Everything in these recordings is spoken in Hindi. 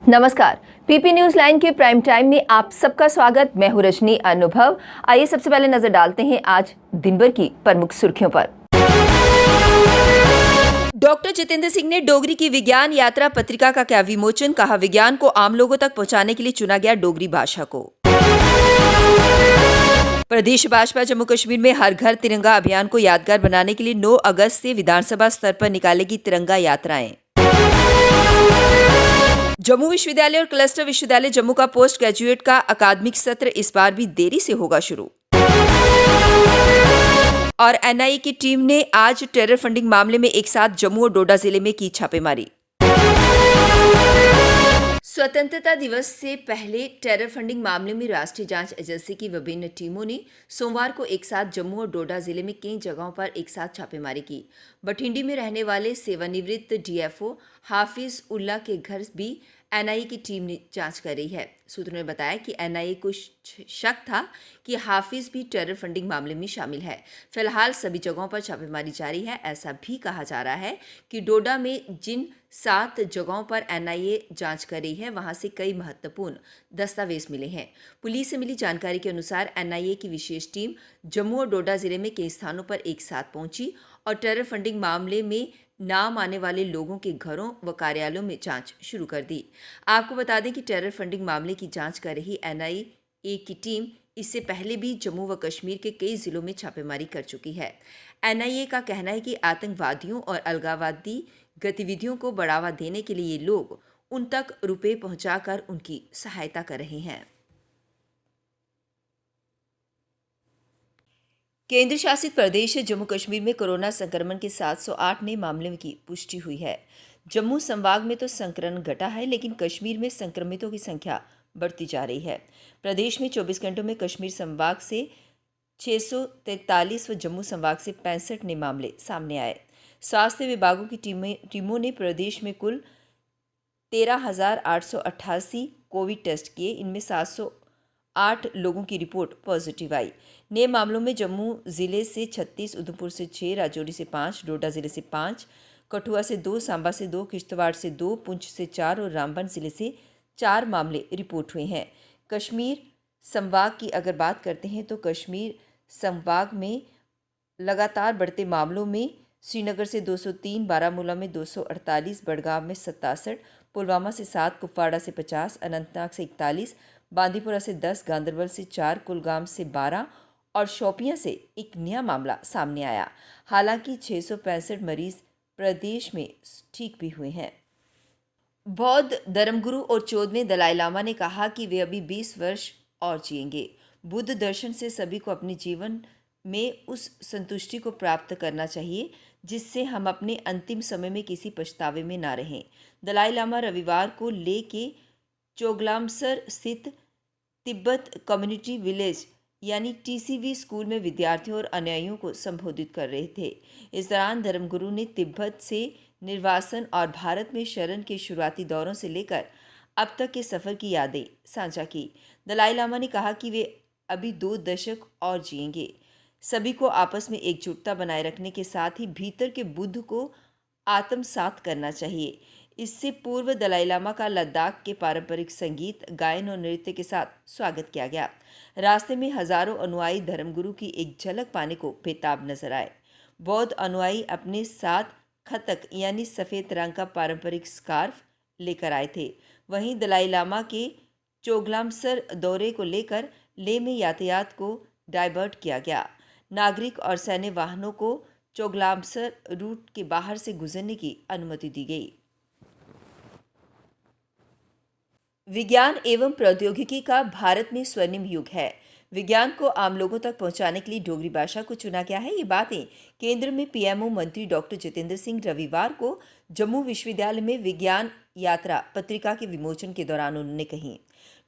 नमस्कार। पीपी न्यूज लाइन के प्राइम टाइम में आप सबका स्वागत। मैं हूं रजनी अनुभव। आइए सबसे पहले नजर डालते हैं आज दिन भर की प्रमुख सुर्खियों पर। डॉक्टर जितेंद्र सिंह ने डोगरी की विज्ञान यात्रा पत्रिका का किया विमोचन। कहा, विज्ञान को आम लोगों तक पहुंचाने के लिए चुना गया डोगरी भाषा को। प्रदेश भाजपा जम्मू कश्मीर में हर घर तिरंगा अभियान को यादगार बनाने के लिए 9 अगस्त से विधानसभा स्तर पर निकालेगी तिरंगा यात्राएं। जम्मू विश्वविद्यालय और क्लस्टर विश्वविद्यालय जम्मू का पोस्ट ग्रेजुएट का अकादमिक सत्र इस बार भी देरी से होगा शुरू। और एनआईए की टीम ने आज टेरर फंडिंग मामले में एक साथ जम्मू और डोडा जिले में की छापेमारी। स्वतंत्रता दिवस से पहले टेरर फंडिंग मामले में राष्ट्रीय जांच एजेंसी की विभिन्न टीमों ने सोमवार को एक साथ जम्मू और डोडा जिले में कई जगहों पर एक साथ छापेमारी की। बठिंडी में रहने वाले सेवानिवृत्त डीएफओ हाफिज उल्ला के घर भी एनआईए की टीम ने जांच कर रही है। सूत्रों ने बताया कि एनआईए को शक था कि हाफिज भी टेरर फंडिंग मामले में शामिल है। फिलहाल सभी जगहों पर छापेमारी जारी है। ऐसा भी कहा जा रहा है कि डोडा में जिन 7 जगहों पर एनआईए जांच कर रही है, वहां से कई महत्वपूर्ण दस्तावेज मिले हैं। पुलिस से मिली जानकारी के अनुसार एनआईए की विशेष टीम जम्मू और डोडा जिले में कई स्थानों पर एक साथ पहुंची और टेरर फंडिंग मामले में नाम आने वाले लोगों के घरों व कार्यालयों में जांच शुरू कर दी। आपको बता दें कि टेरर फंडिंग मामले की जांच कर रही एनआईए की टीम इससे पहले भी जम्मू व कश्मीर के कई जिलों में छापेमारी कर चुकी है। एनआईए का कहना है कि आतंकवादियों और अलगाववादी गतिविधियों को बढ़ावा देने के लिए ये लोग उन तक रुपए पहुंचाकर उनकी सहायता कर रहे हैं। केंद्र शासित प्रदेश जम्मू कश्मीर में कोरोना संक्रमण के 708 नए मामलों की पुष्टि हुई है। जम्मू संभाग में तो संक्रमण घटा है, लेकिन कश्मीर में संक्रमितों की संख्या बढ़ती जा रही है। प्रदेश में 24 घंटों में कश्मीर संभाग से 643 व जम्मू संभाग से 65 नए मामले सामने आए। स्वास्थ्य विभागों की टीमों ने प्रदेश में कुल 13,888 कोविड टेस्ट किए। इनमें 708 लोगों की रिपोर्ट पॉजिटिव आई। नए मामलों में जम्मू जिले से 36, उधमपुर से 6, राजौरी से 5, डोडा जिले से 5, कठुआ से 2, सांबा से 2, किश्तवाड़ से 2, पुंछ से 4 और रामबन जिले से 4 मामले रिपोर्ट हुए हैं। कश्मीर संभाग की अगर बात करते हैं तो कश्मीर संभाग में लगातार बढ़ते मामलों में श्रीनगर से 203, बारामूला में 248, बड़गाम में 67, पुलवामा से 7, कुपवाड़ा से 50, अनंतनाग से 41, बांदीपुरा से 10, गांदरबल से 4, कुलगाम से 12 और शोपियां से एक नया मामला सामने आया। हालांकि 665 मरीज प्रदेश में ठीक भी हुए हैं। बौद्ध धर्मगुरु और 14वें दलाई लामा ने कहा कि वे अभी 20 वर्ष और जिएंगे। बुद्ध दर्शन से सभी को अपने जीवन में उस संतुष्टि को प्राप्त करना चाहिए जिससे हम अपने अंतिम समय में किसी पछतावे में ना रहें। दलाई लामा रविवार को लेह के चोगलामसर स्थित तिब्बत कम्युनिटी विलेज यानी टीसीवी स्कूल में विद्यार्थियों और अनुयायियों को संबोधित कर रहे थे। इस दौरान धर्मगुरु ने तिब्बत से निर्वासन और भारत में शरण के शुरुआती दौरों से लेकर अब तक के सफ़र की यादें साझा की। दलाई लामा ने कहा कि वे अभी 2 दशक और जिएंगे। सभी को आपस में एकजुटता बनाए रखने के साथ ही भीतर के बुद्ध को आत्मसात करना चाहिए। इससे पूर्व दलाई लामा का लद्दाख के पारंपरिक संगीत, गायन और नृत्य के साथ स्वागत किया गया। रास्ते में हजारों अनुयायी धर्मगुरु की एक झलक पाने को बेताब नजर आए। बौद्ध अनुयायी अपने साथ खतक यानी सफ़ेद रंग का पारंपरिक स्कार्फ लेकर आए थे। वहीं दलाई लामा के चोगलामसर दौरे को लेकर लेह में यातायात को डाइवर्ट किया गया। नागरिक और सैन्य वाहनों को चोगलामसर रूट के बाहर से गुजरने की अनुमति दी गई। विज्ञान एवं प्रौद्योगिकी का भारत में स्वर्णिम युग है। विज्ञान को आम लोगों तक पहुंचाने के लिए डोगरी भाषा को चुना गया है। ये बातें केंद्र में पीएमओ मंत्री डॉक्टर जितेंद्र सिंह रविवार को जम्मू विश्वविद्यालय में विज्ञान यात्रा पत्रिका के विमोचन के दौरान उन्होंने कही।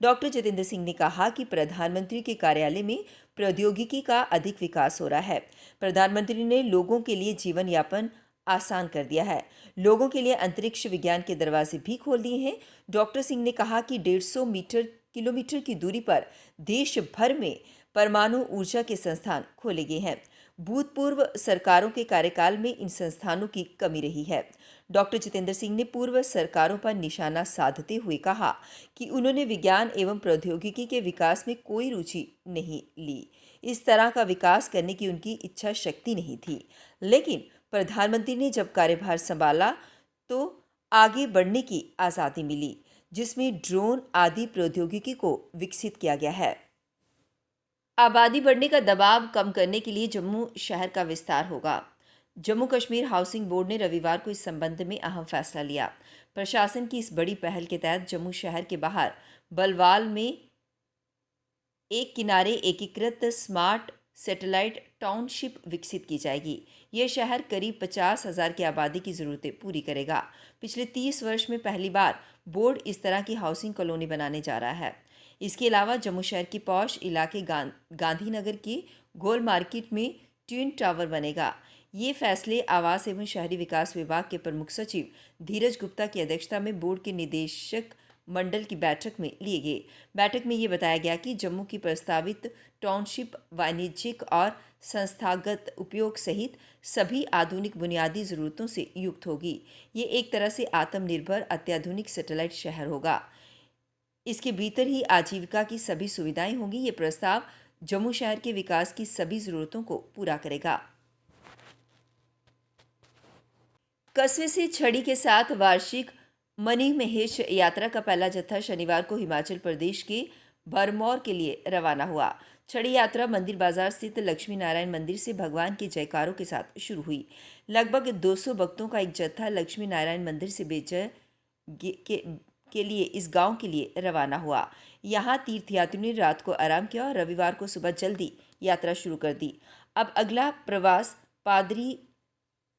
डॉक्टर जितेंद्र सिंह ने कहा कि प्रधानमंत्री के कार्यालय में प्रौद्योगिकी का अधिक विकास हो रहा है। प्रधानमंत्री ने लोगों के लिए जीवन यापन आसान कर दिया है। लोगों के लिए अंतरिक्ष विज्ञान के दरवाजे भी खोल दिए हैं। डॉक्टर सिंह ने कहा कि 150 किलोमीटर की दूरी पर देश भर में परमाणु ऊर्जा के संस्थान खोले गए हैं। भूतपूर्व सरकारों के कार्यकाल में इन संस्थानों की कमी रही है। डॉक्टर जितेंद्र सिंह ने पूर्व सरकारों पर निशाना साधते हुए कहा कि उन्होंने विज्ञान एवं प्रौद्योगिकी के विकास में कोई रुचि नहीं ली। इस तरह का विकास करने की उनकी इच्छा शक्ति नहीं थी। लेकिन प्रधानमंत्री ने जब कार्यभार संभाला तो आगे बढ़ने की आज़ादी मिली, जिसमें ड्रोन आदि प्रौद्योगिकी को विकसित किया गया है। आबादी बढ़ने का दबाव कम करने के लिए जम्मू शहर का विस्तार होगा। जम्मू कश्मीर हाउसिंग बोर्ड ने रविवार को इस संबंध में अहम फैसला लिया। प्रशासन की इस बड़ी पहल के तहत जम्मू शहर के बाहर बलवाल में एक किनारे एकीकृत स्मार्ट सैटेलाइट टाउनशिप विकसित की जाएगी। यह शहर करीब 50,000 की आबादी की ज़रूरतें पूरी करेगा। पिछले 30 वर्ष में पहली बार बोर्ड इस तरह की हाउसिंग कॉलोनी बनाने जा रहा है। इसके अलावा जम्मू शहर की पॉश इलाके गांधीनगर की गोल मार्केट में ट्विन टावर बनेगा। ये फैसले आवास एवं शहरी विकास विभाग के प्रमुख सचिव धीरज गुप्ता की अध्यक्षता में बोर्ड के निदेशक मंडल की बैठक में लिए गए। बैठक में ये बताया गया कि जम्मू की प्रस्तावित टाउनशिप वाणिज्यिक और संस्थागत उपयोग सहित सभी आधुनिक बुनियादी ज़रूरतों से युक्त होगी। ये एक तरह से आत्मनिर्भर अत्याधुनिक सैटेलाइट शहर होगा। इसके भीतर ही आजीविका की सभी सुविधाएं होंगी। ये प्रस्ताव जम्मू शहर के विकास की सभी ज़रूरतों को पूरा करेगा। कस्बे से छड़ी के साथ वार्षिक मनी महेश यात्रा का पहला जत्था शनिवार को हिमाचल प्रदेश के भरमौर के लिए रवाना हुआ। छड़ी यात्रा मंदिर बाजार स्थित लक्ष्मी नारायण मंदिर से भगवान के जयकारों के साथ शुरू हुई। लगभग 200 भक्तों का एक जत्था लक्ष्मी नारायण मंदिर से बेजय के लिए इस गांव के लिए रवाना हुआ। यहां तीर्थयात्रियों ने रात को आराम किया और रविवार को सुबह जल्दी यात्रा शुरू कर दी। अब अगला प्रवास पादरी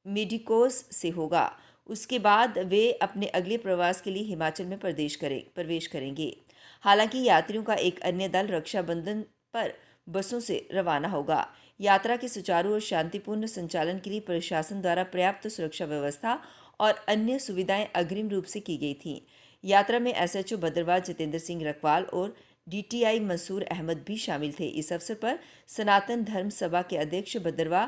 मेडिकोस से होगा। उसके बाद वे अपने अगले प्रवास के लिए हिमाचल में प्रवेश करेंगे। हालांकि यात्रियों का एक अन्य दल रक्षाबंधन पर बसों से रवाना होगा। यात्रा के सुचारू और शांतिपूर्ण संचालन के लिए प्रशासन द्वारा पर्याप्त सुरक्षा व्यवस्था और अन्य सुविधाएं अग्रिम रूप से की गई थीं। यात्रा में एसएचओ भद्रवाह जितेंद्र सिंह रखवाल और डीटीआई मंसूर अहमद भी शामिल थे। इस अवसर पर सनातन धर्म सभा के अध्यक्ष भद्रवाह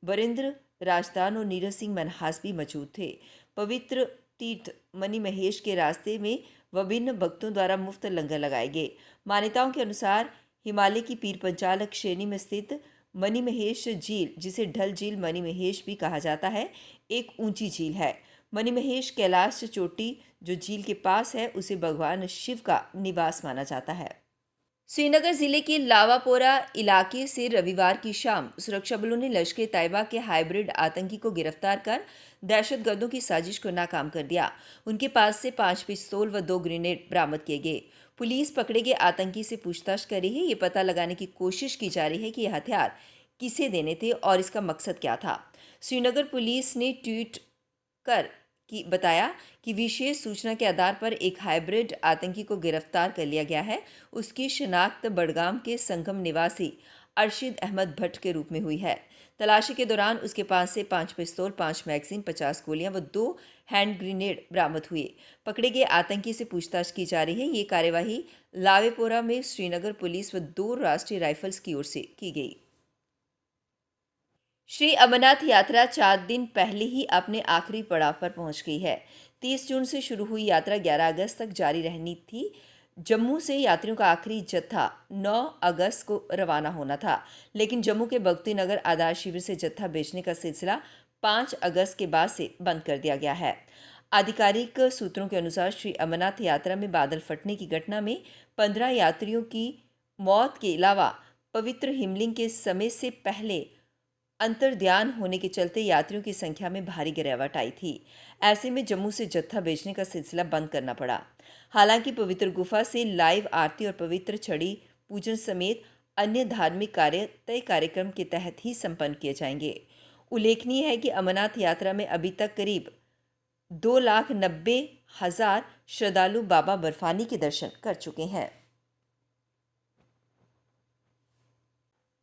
बरिंद्र राजदान और नीरज सिंह मनहास भी मौजूद थे। पवित्र तीर्थ मनी महेश के रास्ते में विभिन्न भक्तों द्वारा मुफ्त लंगर लगाए गए। मान्यताओं के अनुसार हिमालय की पीर पंचालक श्रेणी में स्थित मनी महेश झील, जिसे ढल झील मनी महेश भी कहा जाता है, एक ऊंची झील है। मनी महेश कैलाश चोटी जो झील के पास है, उसे भगवान शिव का निवास माना जाता है। श्रीनगर जिले के लावापोरा इलाके से रविवार की शाम सुरक्षा बलों ने लश्कर तैयबा के हाइब्रिड आतंकी को गिरफ्तार कर दहशतगर्दों की साजिश को नाकाम कर दिया। उनके पास से 5 पिस्तौल व 2 ग्रेनेड बरामद किए गए। पुलिस पकड़े गए आतंकी से पूछताछ कर रही है। ये पता लगाने की कोशिश की जा रही है कि ये हथियार किसे देने थे और इसका मकसद क्या था। श्रीनगर पुलिस ने ट्वीट कर बताया कि विशेष सूचना के आधार पर एक हाइब्रिड आतंकी को गिरफ्तार कर लिया गया है। उसकी शिनाख्त बडगाम के संगम निवासी अरशीद अहमद भट्ट के रूप में हुई है। तलाशी के दौरान उसके पास से 5 पिस्तौल, 5 मैगजीन, 50 गोलियां व 2 हैंड ग्रेनेड बरामद हुए। पकड़े गए आतंकी से पूछताछ की जा रही है। ये कार्यवाही लावेपोरा में श्रीनगर पुलिस व 2 राष्ट्रीय राइफल्स की ओर से की गई। श्री अमरनाथ यात्रा 4 दिन पहले ही अपने आखिरी पड़ाव पर पहुंच गई है। 30 जून से शुरू हुई यात्रा 11 अगस्त तक जारी रहनी थी। जम्मू से यात्रियों का आखिरी जत्था 9 अगस्त को रवाना होना था, लेकिन जम्मू के भक्ति नगर आधार शिविर से जत्था बेचने का सिलसिला 5 अगस्त के बाद से बंद कर दिया गया है। आधिकारिक सूत्रों के अनुसार श्री अमरनाथ यात्रा में बादल फटने की घटना में 15 यात्रियों की मौत के अलावा पवित्र हिमलिंग के समय से पहले अंतर्ध्यान होने के चलते यात्रियों की संख्या में भारी गिरावट आई थी। ऐसे में जम्मू से जत्था बेचने का सिलसिला बंद करना पड़ा। हालांकि पवित्र गुफा से लाइव आरती और पवित्र छड़ी पूजन समेत अन्य धार्मिक कार्य तय कार्यक्रम के तहत ही संपन्न किए जाएंगे। उल्लेखनीय है कि अमरनाथ यात्रा में अभी तक करीब 2,90,000 श्रद्धालु बाबा बर्फानी के दर्शन कर चुके हैं।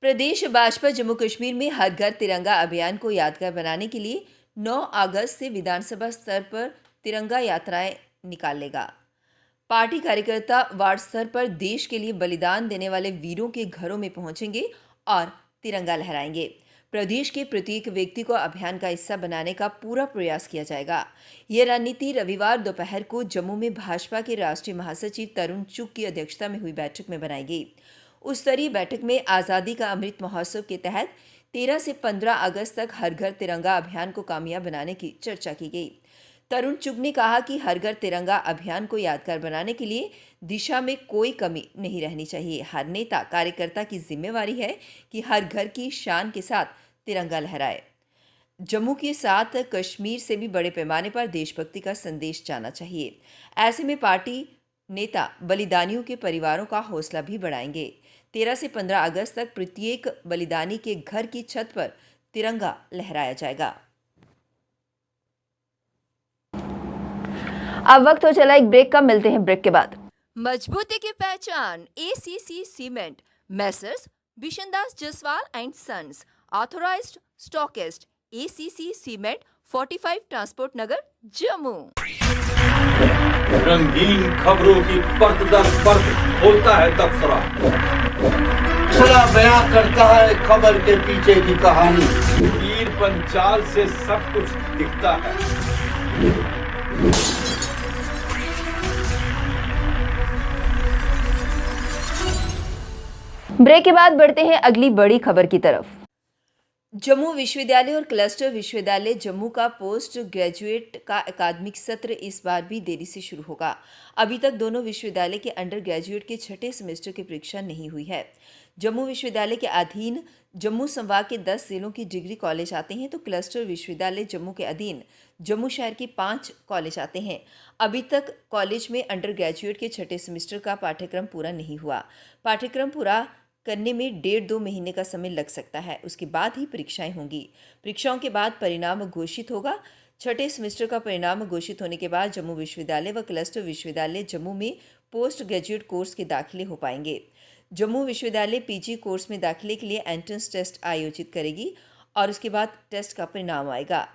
प्रदेश भाजपा जम्मू कश्मीर में हर घर तिरंगा अभियान को यादगार बनाने के लिए 9 अगस्त से विधानसभा स्तर पर तिरंगा यात्राएं निकालेगा। पार्टी कार्यकर्ता वार्ड स्तर पर देश के लिए बलिदान देने वाले वीरों के घरों में पहुंचेंगे और तिरंगा लहराएंगे। प्रदेश के प्रत्येक व्यक्ति को अभियान का हिस्सा बनाने का पूरा प्रयास किया जाएगा। ये रणनीति रविवार दोपहर को जम्मू में भाजपा के राष्ट्रीय महासचिव तरुण चुग की अध्यक्षता में हुई बैठक में बनाई गई। उस स्तरीय बैठक में आज़ादी का अमृत महोत्सव के तहत 13 से 15 अगस्त तक हर घर तिरंगा अभियान को कामयाब बनाने की चर्चा की गई। तरुण चुग ने कहा कि हर घर तिरंगा अभियान को यादगार बनाने के लिए दिशा में कोई कमी नहीं रहनी चाहिए। हर नेता कार्यकर्ता की जिम्मेवारी है कि हर घर की शान के साथ तिरंगा लहराए। जम्मू के साथ कश्मीर से भी बड़े पैमाने पर देशभक्ति का संदेश जाना चाहिए। ऐसे में पार्टी नेता बलिदानियों के परिवारों का हौसला भी बढ़ाएंगे। 13 से 15 अगस्त तक प्रत्येक बलिदानी के घर की छत पर तिरंगा लहराया जाएगा। अब वक्त हो चला एक ब्रेक का, मिलते हैं ब्रेक के बाद। मजबूती की पहचान ACC cement, messrs Bishandas Jaswal and sons, authorised stockist, ACC cement, 45 transport Nagar, Jammu. रंगीन खबरों की परत दर परत खोलता है तबसरा, बयां करता है खबर के पीछे की कहानी। तीर पंचाल से सब कुछ दिखता है। ब्रेक के बाद बढ़ते हैं अगली बड़ी खबर की तरफ। जम्मू विश्वविद्यालय और क्लस्टर विश्वविद्यालय जम्मू का पोस्ट ग्रेजुएट का अकादमिक सत्र इस बार भी देरी से शुरू होगा। अभी तक दोनों विश्वविद्यालय के अंडर ग्रेजुएट के छठे सेमेस्टर की परीक्षा नहीं हुई है। जम्मू विश्वविद्यालय के अधीन जम्मू संभाग के 10 जिलों की डिग्री कॉलेज आते हैं, तो क्लस्टर विश्वविद्यालय जम्मू के अधीन जम्मू शहर के 5 कॉलेज आते हैं। अभी तक कॉलेज में अंडर ग्रेजुएट के छठे सेमेस्टर का पाठ्यक्रम पूरा नहीं हुआ। पाठ्यक्रम पूरा करने में 1.5-2 महीने का समय लग सकता है। उसके बाद ही परीक्षाएं होंगी। परीक्षाओं के बाद परिणाम घोषित होगा। छठे सेमेस्टर का परिणाम घोषित होने के बाद जम्मू विश्वविद्यालय व क्लस्टर विश्वविद्यालय जम्मू में पोस्ट ग्रेजुएट कोर्स के दाखिले हो पाएंगे। जम्मू विश्वविद्यालय PG कोर्स में दाखिले के लिए एंट्रेंस टेस्ट आयोजित करेगी और उसके बाद टेस्ट का परिणाम आएगा।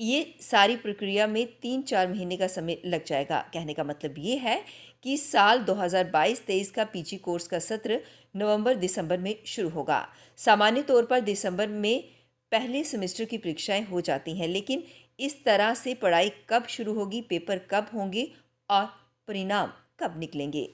ये सारी प्रक्रिया में 3-4 महीने का समय लग जाएगा। कहने का मतलब ये है कि साल 2022-23 का PG कोर्स का सत्र नवंबर-दिसंबर में शुरू होगा। सामान्य तौर पर दिसंबर में पहले सेमेस्टर की परीक्षाएं हो जाती हैं, लेकिन इस तरह से पढ़ाई कब शुरू होगी, पेपर कब होंगे और परिणाम कब निकलेंगे।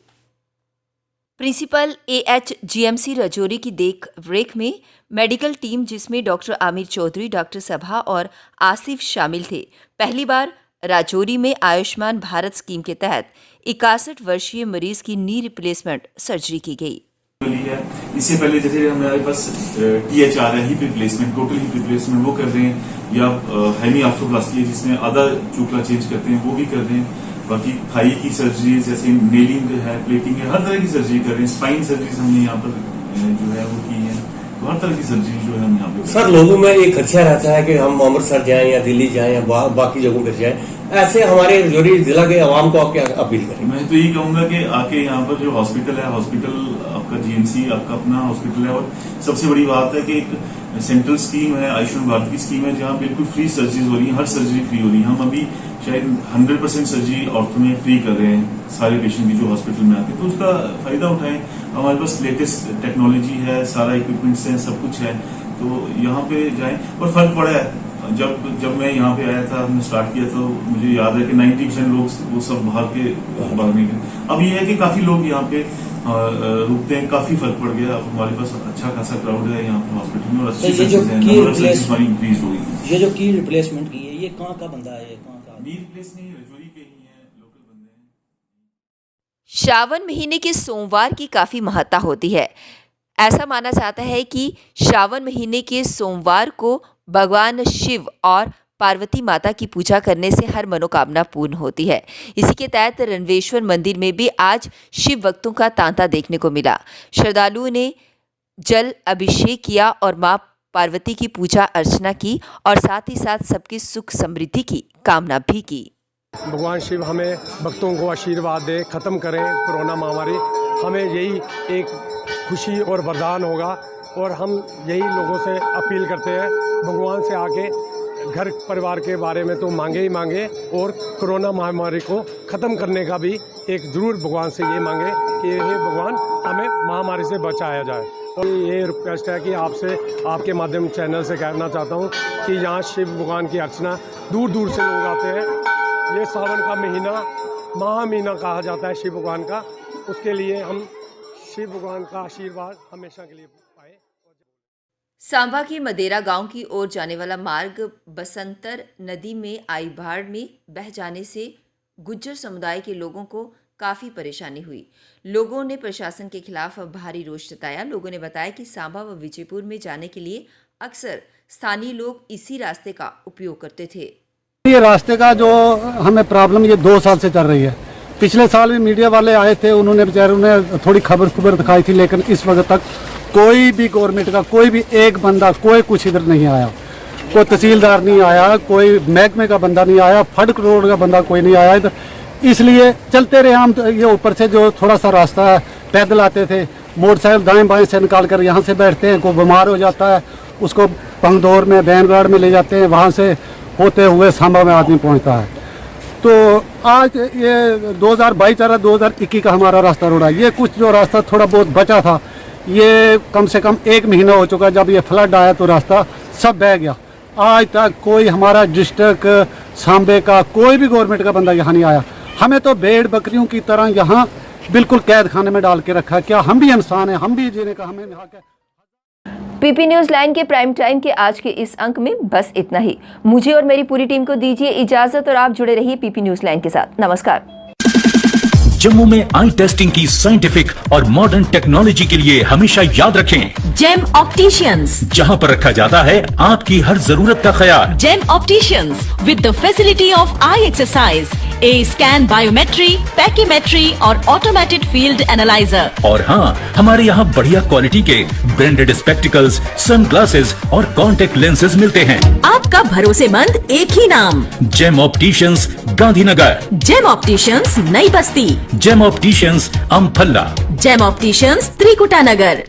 प्रिंसिपल AHGMC राजौरी की देख रेख में मेडिकल टीम, जिसमें डॉक्टर आमिर चौधरी, डॉक्टर सभा और आसिफ शामिल थे, पहली बार राजौरी में आयुष्मान भारत स्कीम के तहत 61 वर्षीय मरीज की नी रिप्लेसमेंट सर्जरी की गई। इससे पहले जैसे हमारे पास THR है, hip replacement, total hip replacement वो कर रहे हैं, या हेमी आर्थ्रोप्लास्टी है जिसमें आधा चूकला चेंज करते हैं वो भी कर रहे हैं। बाकी थाई की सर्जरी जैसे नेलिंग है, प्लेटिंग है, हर तरह की सर्जरी कर रहे हैं। स्पाइन सर्जरी हमने यहाँ पर जो है वो की है, तो हर तरह की सर्जरी जो है हम यहाँ पे। सर, लोगों में एक खदशा रहता है कि हम अमृतसर जाएं या दिल्ली जाएं या बाकी जगहों पर जाएं, ऐसे हमारे राजौरी जिला के आवाम को आप क्या अपील करें? मैं तो यही कहूंगा कि आके यहाँ पर जो हॉस्पिटल है, हॉस्पिटल आपका GMC आपका अपना हॉस्पिटल है, और सबसे बड़ी बात है कि एक सेंट्रल स्कीम है, आयुष्मान भारत की स्कीम है, जहाँ बिल्कुल फ्री सर्जरी हो रही है, हर सर्जरी फ्री हो रही है। हम अभी शायद 100% सर्जरी ऑर्थो में फ्री कर रहे हैं सारे पेशेंट की जो हॉस्पिटल में आते हैं, तो उसका फायदा उठाएं। हमारे पास लेटेस्ट टेक्नोलॉजी है, सारा इक्विपमेंट्स है, सब कुछ है, तो यहाँ पे जाएं। और फर्क पड़ा है, जब मैं यहाँ पे आया था, हमने स्टार्ट किया तो मुझे याद है कि 90% लोग वो सब भागने के। अब ये है कि काफी लोग यहाँ पे रुकते हैं, काफी फर्क पड़ गया। अब हमारे पास अच्छा खासा क्राउड है यहाँ पे हॉस्पिटल में, और अच्छी इंक्रीज हो गई। ये जो की रिप्लेसमेंट की है, ये कहाँ का बंदा है? नी रिप्लेस नहीं, राजौरी के ही है, लोकल बंदे हैं। श्रावण महीने के सोमवार की काफी महत्ता होती है। ऐसा माना जाता है कि श्रावण महीने के सोमवार को भगवान शिव और पार्वती माता की पूजा करने से हर मनोकामना पूर्ण होती है। इसी के तहत रणवेश्वर मंदिर में भी आज शिव भक्तों का तांता देखने को मिला। श्रद्धालुओं ने जल अभिषेक किया और मां पार्वती की पूजा अर्चना की और साथ ही साथ सबकी सुख समृद्धि की कामना भी की। भगवान शिव हमें भक्तों को आशीर्वाद दे, खत्म करें कोरोना महामारी। हमें यही एक खुशी और वरदान होगा, और हम यही लोगों से अपील करते हैं, भगवान से आके घर परिवार के बारे में तो मांगे ही मांगे, और कोरोना महामारी को ख़त्म करने का भी एक ज़रूर भगवान से ये मांगे कि हे भगवान हमें महामारी से बचाया जाए। और ये रिक्वेस्ट है कि आपसे, आपके माध्यम चैनल से कहना चाहता हूँ कि यहाँ शिव भगवान की अर्चना दूर दूर से लोग आते हैं। ये सावन का महीना महा महीना कहा जाता है शिव भगवान का, उसके लिए हम शिव भगवान का आशीर्वाद हमेशा के लिए पाए। सांबा के मदेरा गांव की ओर जाने वाला मार्ग बसंतर नदी में आई बाढ़ में बह जाने से गुज्जर समुदाय के लोगों को काफ़ी परेशानी हुई। लोगों ने प्रशासन के खिलाफ भारी रोष जताया। लोगों ने बताया कि सांबा व विजयपुर में जाने के लिए अक्सर स्थानीय लोग इसी रास्ते का उपयोग करते थे। ये रास्ते का जो हमें प्रॉब्लम ये 2 साल से चल रही है। पिछले साल भी मीडिया वाले आए थे, उन्होंने बेचारे उन्हें थोड़ी खबर दिखाई थी, लेकिन इस वक्त तक कोई भी गवर्नमेंट का कोई भी एक बंदा कोई कुछ इधर नहीं आया। कोई तहसीलदार नहीं आया, कोई महकमे का बंदा नहीं आया, फड़क रोड का बंदा कोई नहीं आया इधर। इसलिए चलते रहे हम। तो ये ऊपर से जो थोड़ा सा रास्ता है, पैदल आते थे, मोटरसाइकिल दाएं बाएं से निकाल कर यहाँ से बैठते हैं। कोई बीमार हो जाता है उसको पंगदौर में बैनगाड़ में ले जाते हैं, वहाँ से होते हुए सांबा में आदमी पहुँचता है। तो आज ये 2022 चल रहा, 2021 का हमारा रास्ता रोड़ा। ये कुछ जो रास्ता थोड़ा बहुत बचा था, ये कम से कम 1 महीना हो चुका। जब ये फ्लड आया तो रास्ता सब बह गया। आज तक कोई हमारा डिस्ट्रिक्ट सांबे का कोई भी गवर्नमेंट का बंदा यहाँ नहीं आया। हमें तो भेड़ बकरियों की तरह यहाँ बिल्कुल कैद खाने में डाल के रखा। क्या हम भी इंसान हैं? हम भी जीने का हमें यहाँ के। पीपी न्यूज़ लाइन के प्राइम टाइम के आज के इस अंक में बस इतना ही। मुझे और मेरी पूरी टीम को दीजिए इजाजत और आप जुड़े रहिए पीपी न्यूज़ लाइन के साथ। नमस्कार। जम्मू में आई टेस्टिंग की साइंटिफिक और मॉडर्न टेक्नोलॉजी के लिए हमेशा याद रखें जेम ऑप्टिशियंस, जहां पर रखा जाता है आपकी हर जरूरत का ख्याल। Gem opticians with the facility of eye exercise, A scan, biometry, pachymetry और ऑटोमेटेड फील्ड एनालाइजर। और हाँ, हमारे यहाँ बढ़िया क्वालिटी के ब्रांडेड स्पेक्टिकल्स, सनग्लासेस और कॉन्टेक्ट लेंसेज मिलते हैं। आपका भरोसेमंद एक ही नाम, Gem opticians, Gandhinagar. Gem opticians, Nai Basti. Gem opticians, Amphalla. Gem opticians, Trikuta नगर।